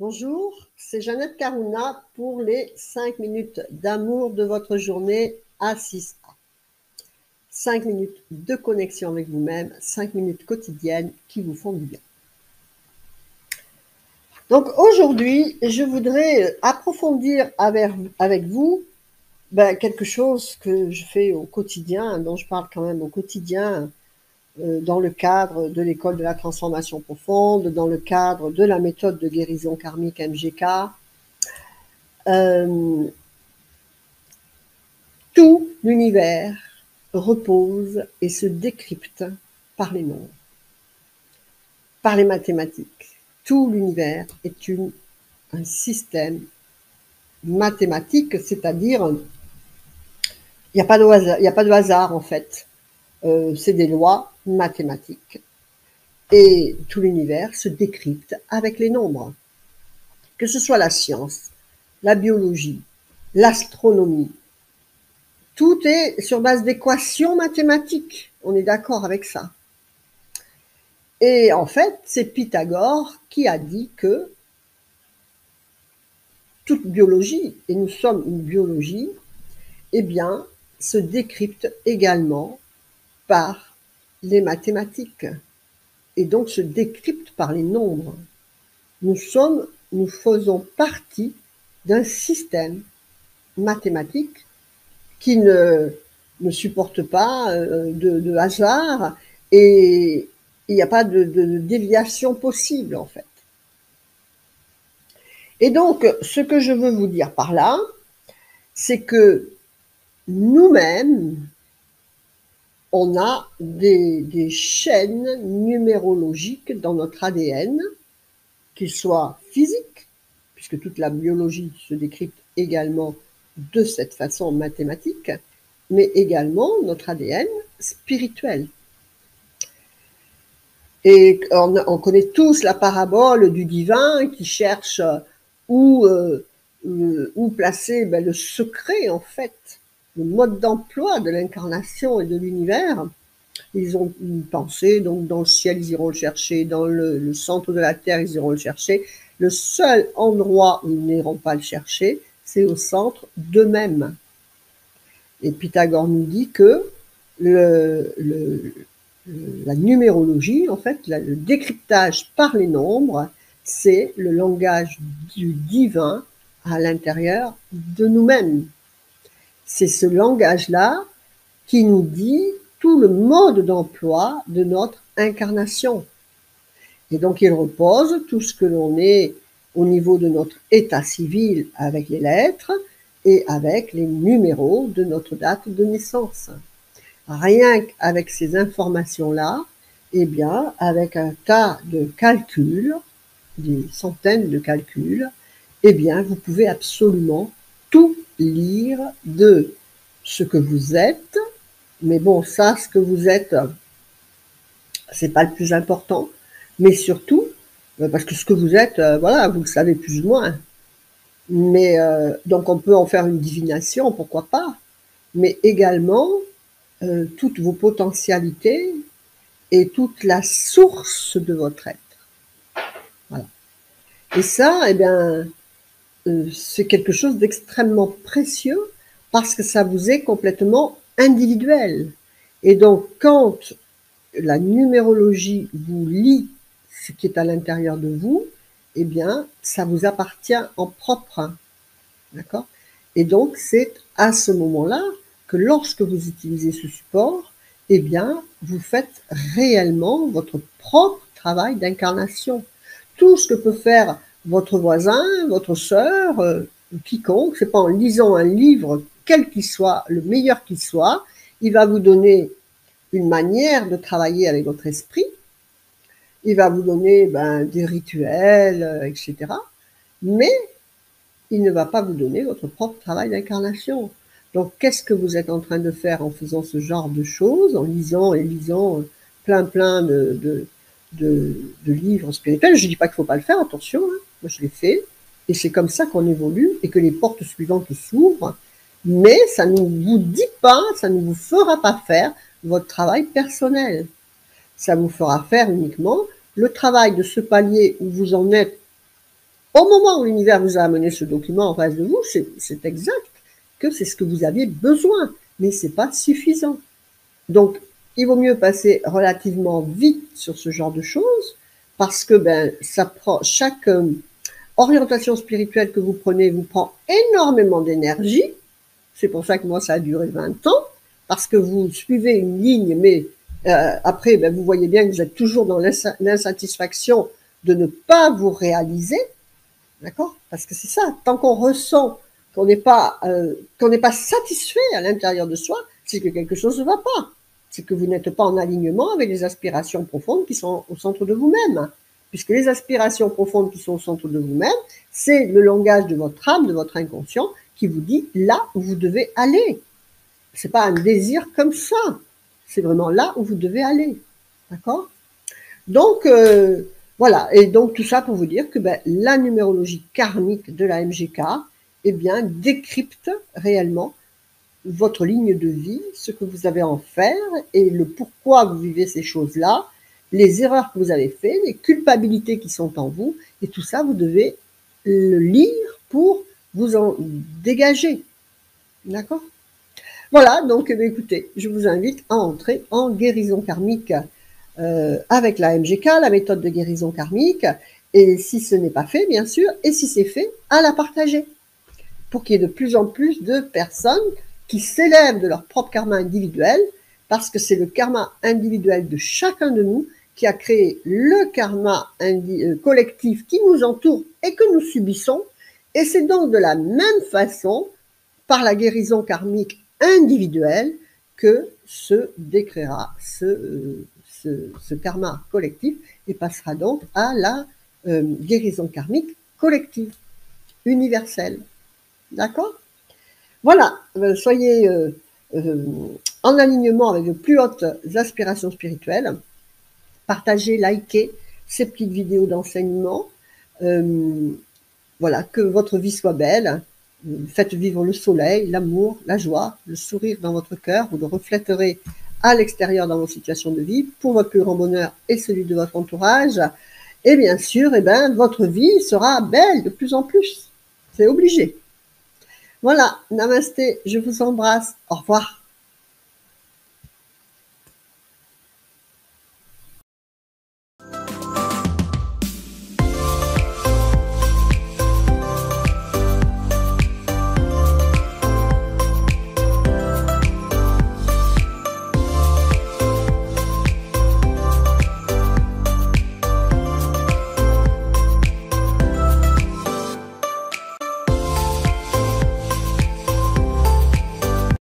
Bonjour, c'est Jeannette Carouna pour les 5 minutes d'amour de votre journée à 6A. 5 minutes de connexion avec vous-même, 5 minutes quotidiennes qui vous font du bien. Donc aujourd'hui, je voudrais approfondir avec vous quelque chose que je fais au quotidien, dont je parle quand même au quotidien, dans le cadre de l'école de la transformation profonde, dans le cadre de la méthode de guérison karmique MGK. Tout l'univers repose et se décrypte par les nombres, par les mathématiques. Tout l'univers est un système mathématique, c'est-à-dire il n'y a pas de hasard en fait. C'est des lois mathématiques. Et tout l'univers se décrypte avec les nombres. Que ce soit la science, la biologie, l'astronomie, tout est sur base d'équations mathématiques. On est d'accord avec ça. Et en fait, c'est Pythagore qui a dit que toute biologie, et nous sommes une biologie, eh bien, se décrypte également par les mathématiques. Et donc se décrypte par les nombres. Nous faisons partie d'un système mathématique qui ne supporte pas de hasard et il n'y a pas de déviation possible en fait. Et donc, ce que je veux vous dire par là, c'est que nous-mêmes, on a des chaînes numérologiques dans notre ADN, qu'ils soient physiques, puisque toute la biologie se décrypte également de cette façon mathématique, mais également notre ADN spirituel. Et on connaît tous la parabole du divin qui cherche où placer le secret, en fait, le mode d'emploi de l'incarnation et de l'univers. Ils ont une pensée, donc dans le ciel, ils iront le chercher, dans le centre de la terre, ils iront le chercher. Le seul endroit où ils n'iront pas le chercher, c'est au centre d'eux-mêmes. Et Pythagore nous dit que la numérologie, en fait, le décryptage par les nombres, c'est le langage du divin à l'intérieur de nous-mêmes. C'est ce langage-là qui nous dit tout le mode d'emploi de notre incarnation. Et donc, il repose tout ce que l'on est au niveau de notre état civil avec les lettres et avec les numéros de notre date de naissance. Rien qu'avec ces informations-là, eh bien, avec un tas de calculs, des centaines de calculs, eh bien, vous pouvez absolument tout lire de ce que vous êtes. Mais bon, ça, ce que vous êtes, c'est pas le plus important. Mais surtout, parce que ce que vous êtes, voilà, vous le savez plus ou moins. Mais donc, on peut en faire une divination, pourquoi pas. Mais également, toutes vos potentialités et toute la source de votre être. Voilà. Et ça, eh bien, c'est quelque chose d'extrêmement précieux parce que ça vous est complètement individuel. Et donc, quand la numérologie vous lit ce qui est à l'intérieur de vous, eh bien, ça vous appartient en propre. D'accord ? Et donc, c'est à ce moment-là que lorsque vous utilisez ce support, eh bien, vous faites réellement votre propre travail d'incarnation. Tout ce que peut faire votre voisin, votre sœur, quiconque, c'est pas en lisant un livre, quel qu'il soit, le meilleur qu'il soit, il va vous donner une manière de travailler avec votre esprit, il va vous donner des rituels, etc. Mais il ne va pas vous donner votre propre travail d'incarnation. Donc, qu'est-ce que vous êtes en train de faire en faisant ce genre de choses, en lisant et lisant plein de livres spirituels? Je ne dis pas qu'il ne faut pas le faire, attention, hein. Moi je l'ai fait, et c'est comme ça qu'on évolue, et que les portes suivantes s'ouvrent, mais ça ne vous dit pas, ça ne vous fera pas faire votre travail personnel. Ça vous fera faire uniquement le travail de ce palier où vous en êtes Au moment où l'univers vous a amené ce document en face de vous, c'est exact que c'est ce que vous aviez besoin, mais c'est pas suffisant. Donc, il vaut mieux passer relativement vite sur ce genre de choses, parce que ça prend chaque orientation spirituelle que vous prenez vous prend énormément d'énergie. C'est pour ça que moi, ça a duré 20 ans, parce que vous suivez une ligne, mais après, vous voyez bien que vous êtes toujours dans l'insatisfaction de ne pas vous réaliser, d'accord? Parce que c'est ça, tant qu'on ressent qu'on n'est pas satisfait à l'intérieur de soi, c'est que quelque chose ne va pas. C'est que vous n'êtes pas en alignement avec les aspirations profondes qui sont au centre de vous-même. Puisque les aspirations profondes qui sont au centre de vous-même, c'est le langage de votre âme, de votre inconscient, qui vous dit là où vous devez aller. C'est pas un désir comme ça. C'est vraiment là où vous devez aller. D'accord? Donc, voilà. Et donc, tout ça pour vous dire que la numérologie karmique de la MGK, eh bien, décrypte réellement votre ligne de vie, ce que vous avez à en faire et le pourquoi vous vivez ces choses-là, les erreurs que vous avez faites, les culpabilités qui sont en vous, et tout ça, vous devez le lire pour vous en dégager. D'accord? Voilà, donc écoutez, je vous invite à entrer en guérison karmique avec la MGK, la méthode de guérison karmique, et si ce n'est pas fait, bien sûr, et si c'est fait, à la partager, pour qu'il y ait de plus en plus de personnes qui s'élèvent de leur propre karma individuel, parce que c'est le karma individuel de chacun de nous qui a créé le karma collectif qui nous entoure et que nous subissons, et c'est donc de la même façon, par la guérison karmique individuelle, que se décréera ce karma collectif et passera donc à la guérison karmique collective, universelle. D'accord? Voilà, soyez en alignement avec vos plus hautes aspirations spirituelles. Partagez, likez ces petites vidéos d'enseignement. Voilà, que votre vie soit belle. Faites vivre le soleil, l'amour, la joie, le sourire dans votre cœur. Vous le reflèterez à l'extérieur dans vos situations de vie pour votre plus grand bonheur et celui de votre entourage. Et bien sûr, votre vie sera belle de plus en plus. C'est obligé. Voilà, namasté, je vous embrasse. Au revoir.